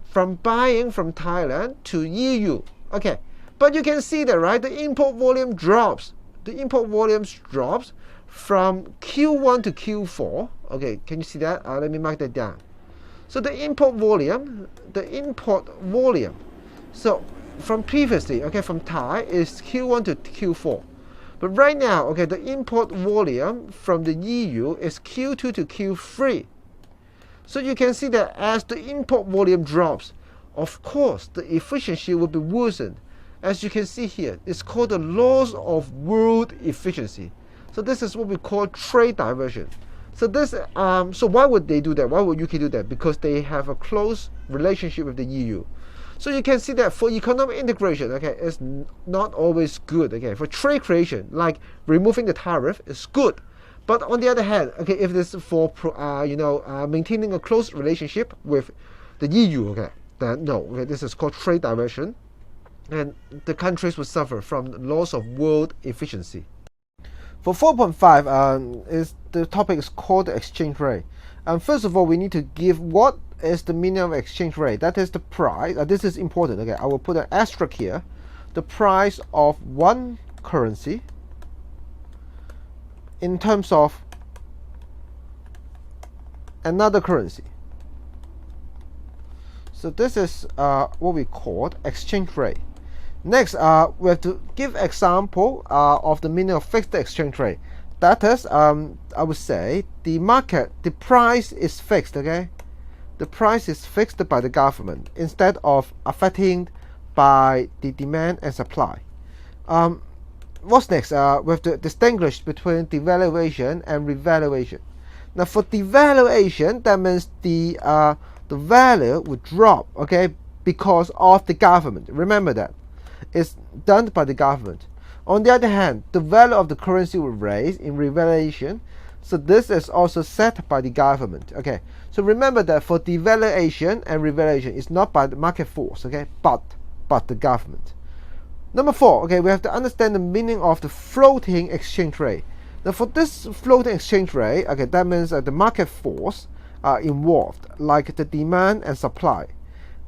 from buying from Thailand to EU. Okay, but you can see that, right? The import volume drops. The import volumes drops from Q1 to Q4. Okay, can you see that? Let me mark that down. So the import volume, so from previously, okay, from Thai is Q1 to Q4. But right now, okay, the import volume from the EU is Q2 to Q3. So you can see that as the import volume drops, of course, the efficiency will be worsened. As you can see here, it's called the loss of world efficiency. So this is what we call trade diversion. So this, so why would they do that? Why would UK do that? Because they have a close relationship with the EU. So you can see that for economic integration, okay, it's not always good. Okay, for trade creation, like removing the tariff, is good. But on the other hand, okay, if this is for maintaining a close relationship with the EU, okay, then no, okay, this is called trade diversion, and the countries will suffer from loss of world efficiency. For 4.5, the topic is called the exchange rate. First of all, we need to give what is the meaning of exchange rate. That is the price. This is important. Okay, I will put an asterisk here. The price of one currency in terms of another currency. So this is what we call exchange rate. Next, we have to give example of the meaning of fixed exchange rate. That is, I would say the price is fixed. Okay, the price is fixed by the government instead of affected by the demand and supply. What's next? We have to distinguish between devaluation and revaluation. Now, for devaluation, that means the value would drop. Okay, because of the government. Remember that it's done by the government. On the other hand, the value of the currency will raise in revaluation. So this is also set by the government. Okay, so remember that for devaluation and revaluation, it's not by the market force. Okay, but the government. Number 4, okay, we have to understand the meaning of the floating exchange rate. Now, for this floating exchange rate, okay, that means the market force are involved, like the demand and supply.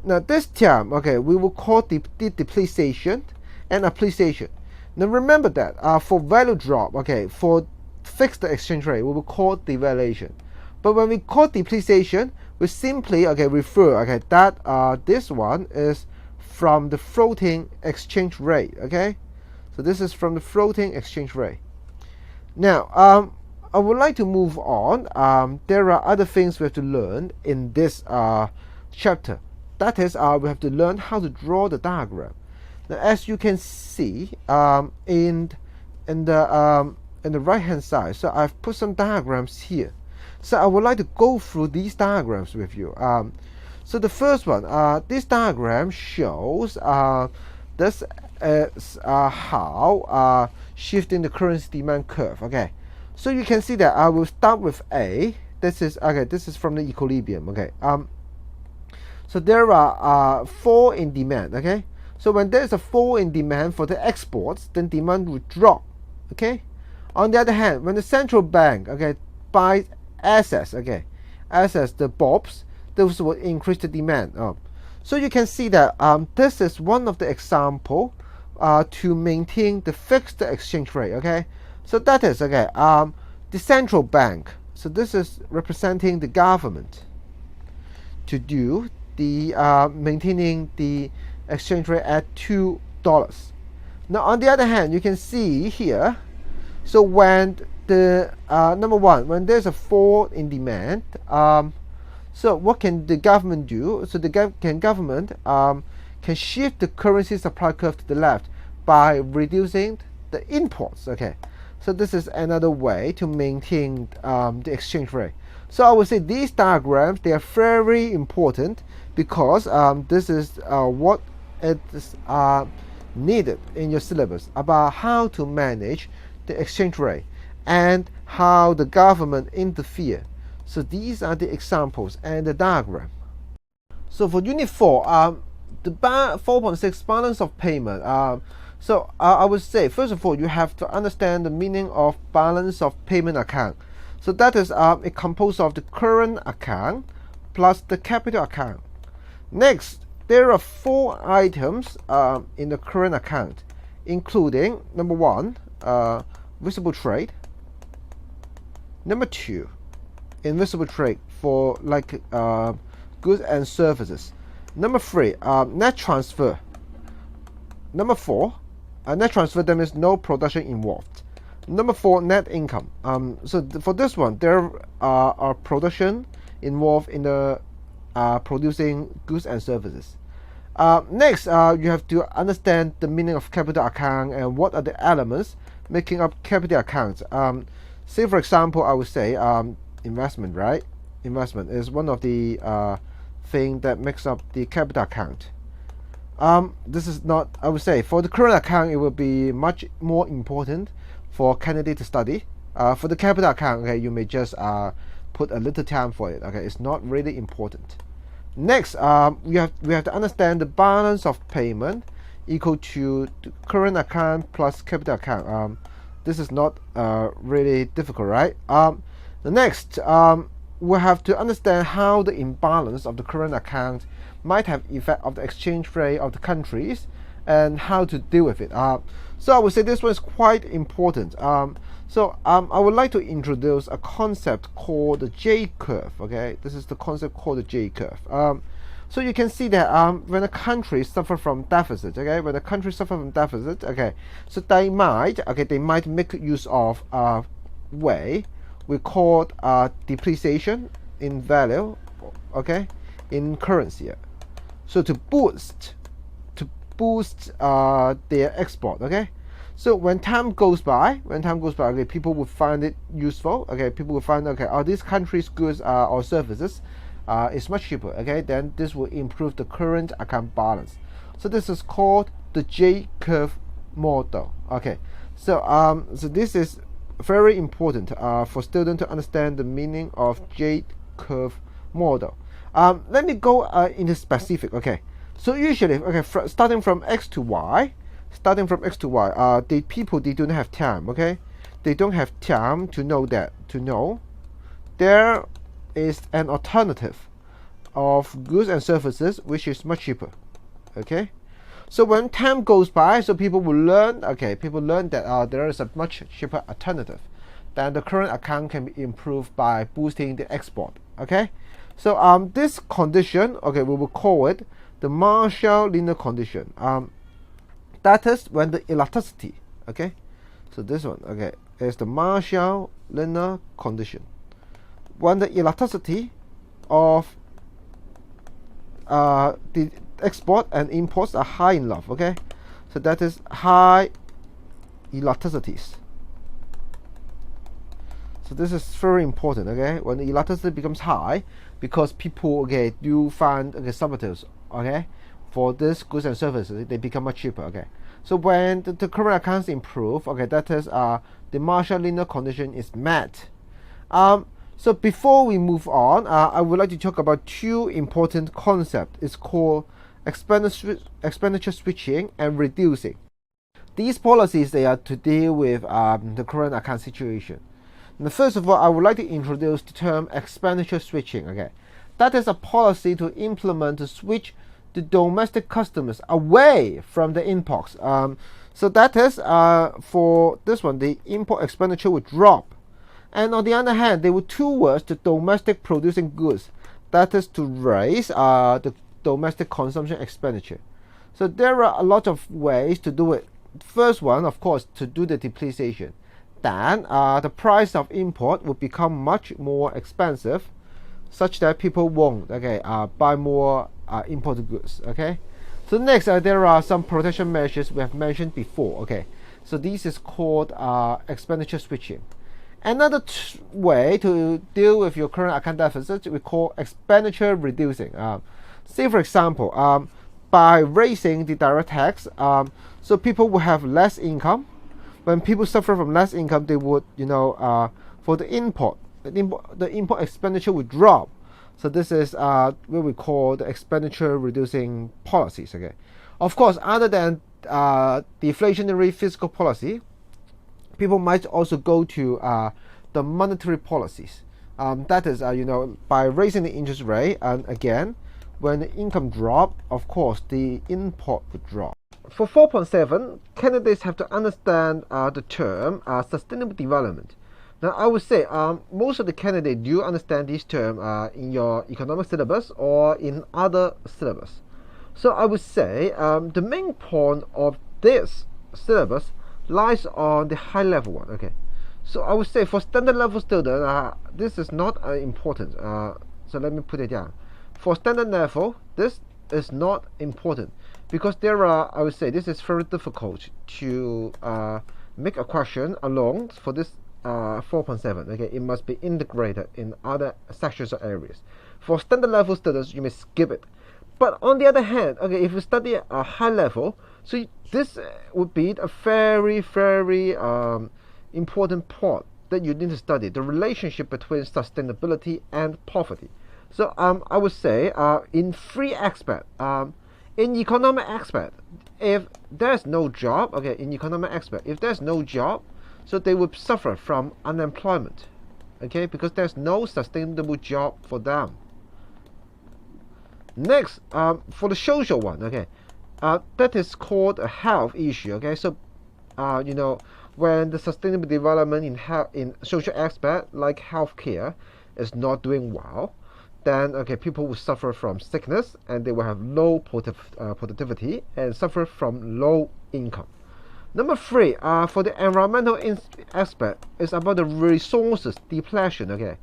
Now, this term, okay, we will call the depreciation and appreciation. Now, remember that for value drop, okay, for fixed exchange rate, we will call devaluation. But when we call depreciation, we simply refer that this one is from the floating exchange rate. Okay, so this is from the floating exchange rate. Now, I would like to move on. There are other things we have to learn in this chapter. That is, we have to learn how to draw the diagram. Now, as you can see in the right hand side, so I've put some diagrams here. So I would like to go through these diagrams with you. So the first one, this diagram shows this is how shifting the currency demand curve. Okay, so you can see that I will start with A. This is from the equilibrium. Okay, so there are 4 in demand. Okay, So when there is a fall in demand for the exports, then demand will drop. Okay. On the other hand, when the central bank, okay, buys assets, okay, assets, the BOPs, those will increase the demand. So you can see that this is one of the example to maintain the fixed exchange rate. Okay. So that is, okay, the central bank. So this is representing the government to do the maintaining the exchange rate at $2. Now on the other hand, you can see here, so when the number one, when there's a fall in demand, so what can the government do? So the government can shift the currency supply curve to the left by reducing the imports. Okay, so this is another way to maintain the exchange rate. So I would say these diagrams, they are very important because this is what is needed in your syllabus about how to manage the exchange rate and how the government interfere. So these are the examples and the diagram. So for Unit 4, the 4.6 balance of payment. So I would say, first of all, you have to understand the meaning of balance of payment account. So that is it composed of the current account plus the capital account. Next, there are 4 items in the current account, including number 1, visible trade. Number 2, invisible trade for like goods and services. Number 3, net transfer. Number 4, net transfer, there is no production involved. Number 4, net income. So for this one, there are production involved in the producing goods and services. Next, you have to understand the meaning of capital account and what are the elements making up capital accounts. Say for example, I would say investment, right? Investment is one of the thing that makes up the capital account. This is not, I would say, for the current account, it will be much more important for candidate to study. For the capital account, okay, you may just put a little time for it. Okay, it's not really important. Next, we have to understand the balance of payment equal to the current account plus capital account. This is not really difficult, right? The next, we have to understand how the imbalance of the current account might have effect of the exchange rate of the countries and how to deal with it. So I would say this one is quite important. So I would like to introduce a concept called the J curve. Okay, this is the concept called the J curve. So you can see that when a country suffer from deficit, okay, when a country suffer from deficit, okay, so they might make use of a way we call depreciation in value, okay, in currency. So to boost their export, okay. So when time goes by, okay, people will find it useful. Okay, people will find, okay, these countries' goods or services is much cheaper. Okay, then this will improve the current account balance. So this is called the J curve model. Okay, so so this is very important for students to understand the meaning of J curve model. Let me go into specific. Okay, so usually, okay, starting from X to Y. The people, they don't have time. Okay, they don't have time to know there is an alternative of goods and services which is much cheaper. Okay, so when time goes by, so people will learn. Okay, people learn that there is a much cheaper alternative. Then the current account can be improved by boosting the export. Okay, so this condition, okay, we will call it the Marshall linear condition. That is when the elasticity, okay, so this one, okay, is the Marshall linear condition. When the elasticity of the export and imports are high enough, okay, so that is high elasticities. So this is very important, okay, when the elasticity becomes high, because people, okay, do find, okay, substitutes, okay, for this goods and services, they become much cheaper. Okay, so when the current accounts improve, okay, that is the Marshall linear condition is met. So before we move on, I would like to talk about 2 important concepts. It's called expenditure switching, and reducing. These policies, they are to deal with the current account situation. Now, first of all, I would like to introduce the term expenditure switching. Okay, that is a policy to implement to switch the domestic customers away from the imports. So that is for this one, the import expenditure would drop, and on the other hand, they would towards the domestic producing goods. That is to raise the domestic consumption expenditure. So there are a lot of ways to do it. First one, of course, to do the depreciation. Then the price of import will become much more expensive, such that people won't buy more imported goods. Okay. So next, there are some protection measures we have mentioned before. Okay. So this is called expenditure switching. Another way to deal with your current account deficit we call expenditure reducing. Say for example, by raising the direct tax, so people will have less income. When people suffer from less income, they would, for the import expenditure would drop. So this is what we call the expenditure reducing policies. Okay, of course, other than deflationary fiscal policy, people might also go to the monetary policies. That is, by raising the interest rate, and again, when the income drop, of course, the import would drop. For 4.7, candidates have to understand the term sustainable development. Now, I would say most of the candidates do understand this term in your economic syllabus or in other syllabus. So I would say the main point of this syllabus lies on the high level one. Okay, so I would say for standard level student, this is not important. So let me put it down. For standard level, this is not important because there are, I would say, this is very difficult to make a question alone for this 4.7. Okay, it must be integrated in other sections or areas. For standard level students, you may skip it. But on the other hand, okay, if you study a high level, so this would be a very, very important part that you need to study, the relationship between sustainability and poverty. So I would say in three aspects. In economic aspect, if there's no job, okay, in economic aspect, if there's no job, so they would suffer from unemployment, okay, because there's no sustainable job for them. Next, for the social one, okay, that is called a health issue. Okay, so when the sustainable development in social aspect like healthcare is not doing well, then people will suffer from sickness and they will have low productivity and suffer from low income. Number three, for the environmental aspect, is about the resources depletion. Okay,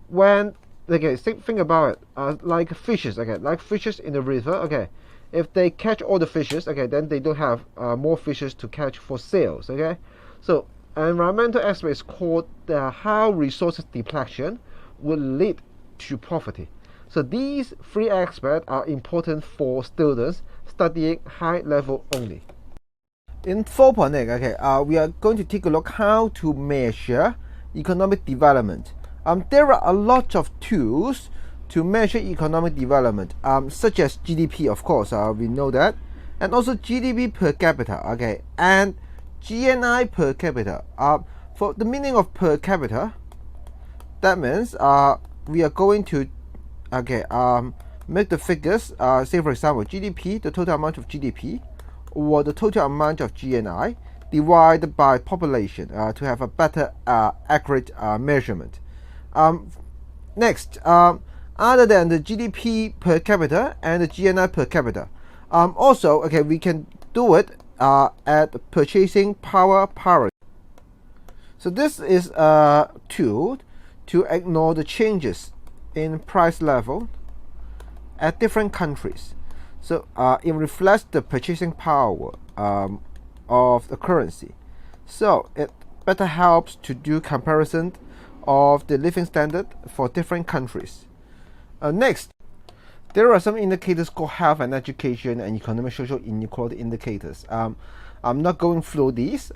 when think about it, like fishes. Okay, like fishes in the river. Okay, if they catch all the fishes, okay, then they don't have more fishes to catch for sales. Okay, so environmental aspect is called how resources depletion will lead to poverty. So these three aspects are important for students studying high level only. In 4.8, we are going to take a look how to measure economic development. There are a lot of tools to measure economic development, such as GDP, of course, we know that, and also GDP per capita, and GNI per capita. For the meaning of per capita, that means we are going to make the figures, say for example GDP, the total amount of GDP, or the total amount of GNI divided by population to have a better accurate measurement. Next, other than the GDP per capita and the GNI per capita, also we can do it at purchasing power parity. So this is a tool to ignore the changes in price level at different countries. So it reflects the purchasing power of the currency. So it better helps to do comparison of the living standard for different countries. Next, there are some indicators called health and education and economic social inequality indicators. I'm not going through these.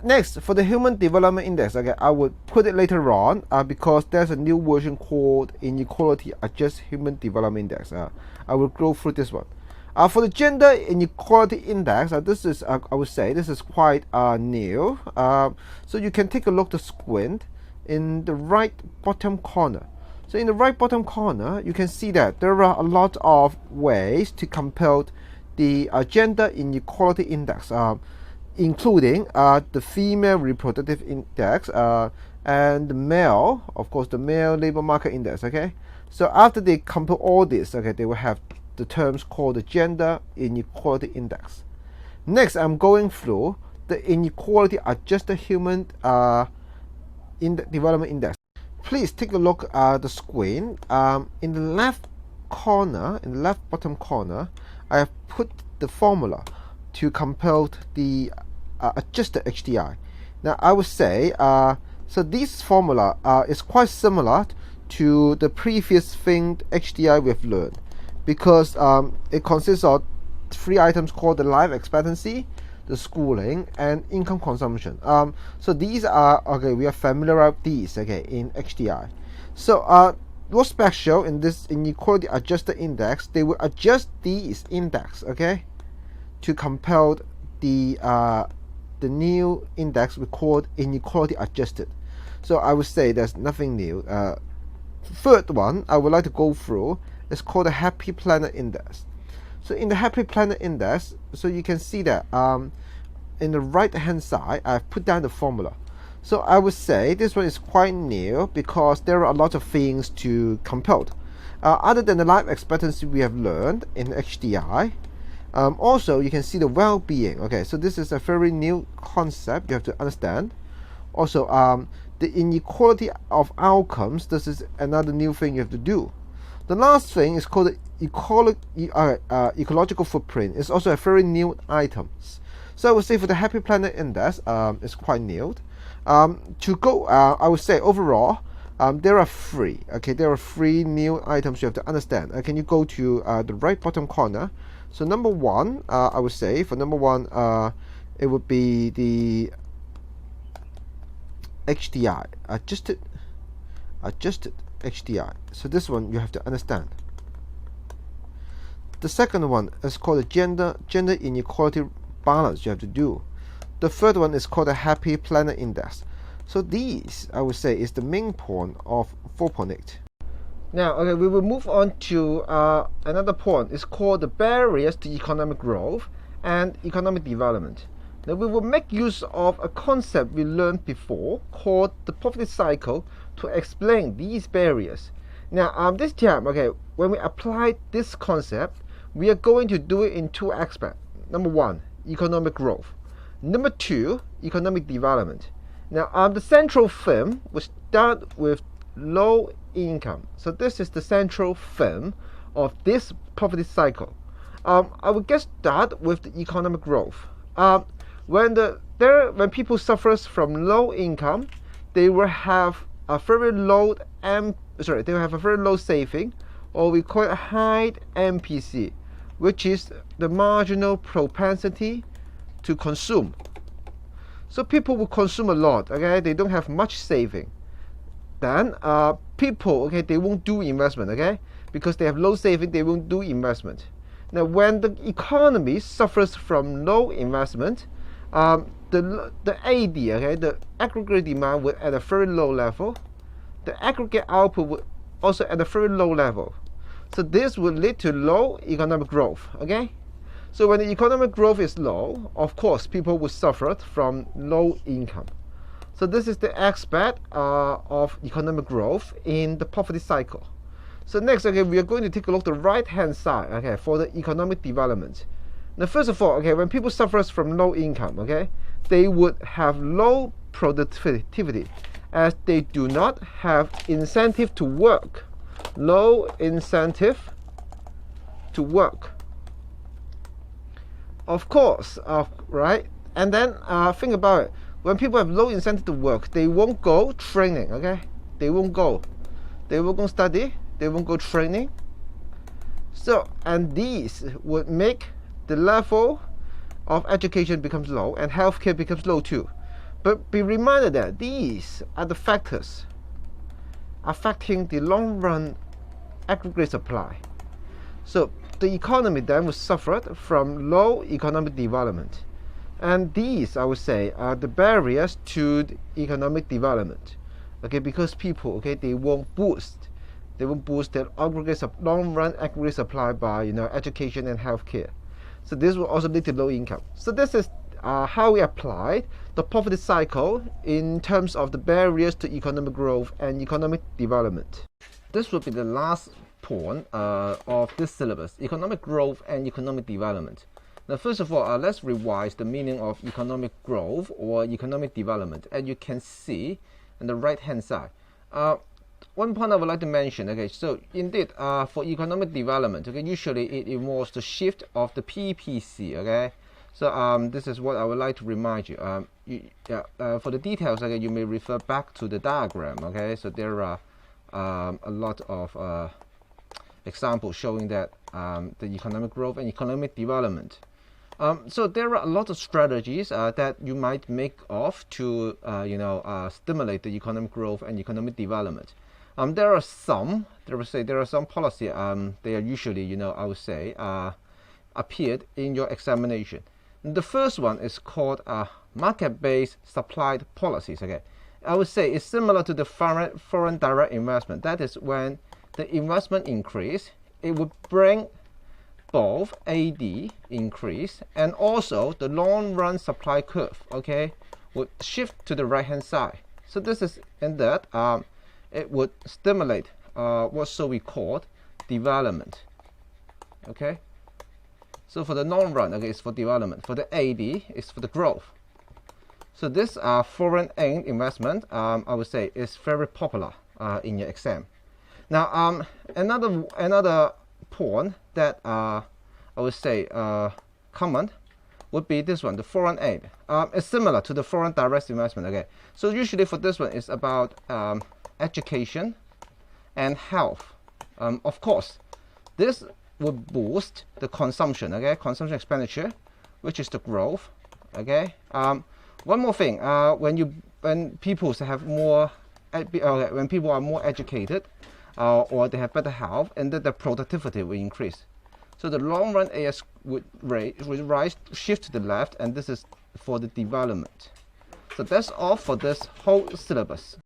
Next, for the Human Development Index, I would put it later on because there's a new version called Inequality Adjust Human Development Index. I will go through this one. For the gender inequality index, this is I would say this is quite new. So you can take a look, the squint in the right bottom corner. So in the right bottom corner, you can see that there are a lot of ways to compute the gender inequality index, including the female reproductive index and the male, of course, the male labor market index. Okay, so after they compute all this, okay, they will have the terms called the gender inequality index. Next, I'm going through the inequality adjusted human development index. Please take a look at the screen. In the left corner, in the left bottom corner, I have put the formula to compute the adjusted HDI. Now I would say, so this formula is quite similar to the previous thing HDI we've learned, because it consists of 3 items called the life expectancy, the schooling, and income consumption. So these are, okay, we are familiar with these, okay, in HDI. So what's special in this inequality adjusted index, they will adjust these index, okay, to compute the new index we called inequality adjusted. So I would say there's nothing new. Third one I would like to go through is called the Happy Planet Index. So in the Happy Planet Index, so you can see that in the right hand side I've put down the formula. So I would say this one is quite new because there are a lot of things to compute. Other than the life expectancy we have learned in HDI, also you can see the well-being. Okay, so this is a very new concept you have to understand. Also, the inequality of outcomes, this is another new thing you have to do. The last thing is called the ecological footprint. It's also a very new item. So I would say for the Happy Planet Index, it's quite new. To go, I would say overall, there are 3. Okay, there are 3 new items you have to understand. Can you go to the right bottom corner? So number 1, I would say for number 1, it would be the HDI, adjusted HDI. So this one you have to understand. The second one is called the gender inequality balance you have to do. The third one is called the Happy Planet Index. So these, I would say, is the main point of 4.8. Now, okay, we will move on to another point. It's called the barriers to economic growth and economic development. Now we will make use of a concept we learned before called the poverty cycle to explain these barriers. Now this time, okay, when we apply this concept, we are going to do it in 2 aspects. Number 1, economic growth. Number 2, economic development. Now the central theme will start with low income. So this is the central theme of this poverty cycle. I will get started with the economic growth. When people suffers from low income, they will have a very low they will have a very low saving, or we call it high MPC, which is the marginal propensity to consume. So people will consume a lot. Okay, they don't have much saving. Then people, okay, they won't do investment. Okay, because they have low saving, they won't do investment. Now when the economy suffers from low investment, the AD, okay, the aggregate demand will at a very low level. The aggregate output will also at a very low level. So this will lead to low economic growth. Okay, so when the economic growth is low, of course people will suffer from low income. So this is the aspect of economic growth in the poverty cycle. So next, okay, we are going to take a look at the right hand side, okay, for the economic development. Now first of all, okay, when people suffers from low income, okay, they would have low productivity as they do not have incentive to work. Low incentive to work. Of course, right? And then think about it. When people have low incentive to work, they won't go training, okay? They won't go study, they won't go training. So, and these would make the level of education becomes low and healthcare becomes low too. But be reminded that these are the factors affecting the long run aggregate supply. So the economy then will suffer from low economic development. And these, I would say, are the barriers to the economic development. Okay, because people, okay, they won't boost their aggregate long-run aggregate supply by education and healthcare. So this will also lead to low income. So this is how we apply the poverty cycle in terms of the barriers to economic growth and economic development. This will be the last point of this syllabus: economic growth and economic development. Now, first of all, let's revise the meaning of economic growth or economic development. As you can see on the right-hand side, one point I would like to mention. Okay, so indeed, for economic development, okay, usually it involves the shift of the PPC. Okay, so this is what I would like to remind you. For the details, okay, you may refer back to the diagram. Okay, so there are a lot of examples showing that the economic growth and economic development. So there are a lot of strategies that you might make of to stimulate the economic growth and economic development. There are some policy. They are usually, I would say, appeared in your examination. The first one is called market-based supplied policies. Okay, I would say it's similar to the foreign direct investment. That is, when the investment increase, it would bring both AD increase and also the long-run supply curve, okay, would shift to the right-hand side. So this is in that it would stimulate what so we call development. Okay, so for the long run, okay, it's for development. For the AD, it's for the growth. So this foreign aid investment, I would say, is very popular in your exam. Now, another point that I would say common would be this one, the foreign aid. It's similar to the foreign direct investment. Okay, so usually for this one, it's about education and health. Of course, this would boost the consumption. Okay, consumption expenditure, which is the growth. Okay. One more thing, when people have more, when people are more educated, or they have better health, and then the productivity will increase. So the long run AS would shift to the left, and this is for the development. So that's all for this whole syllabus.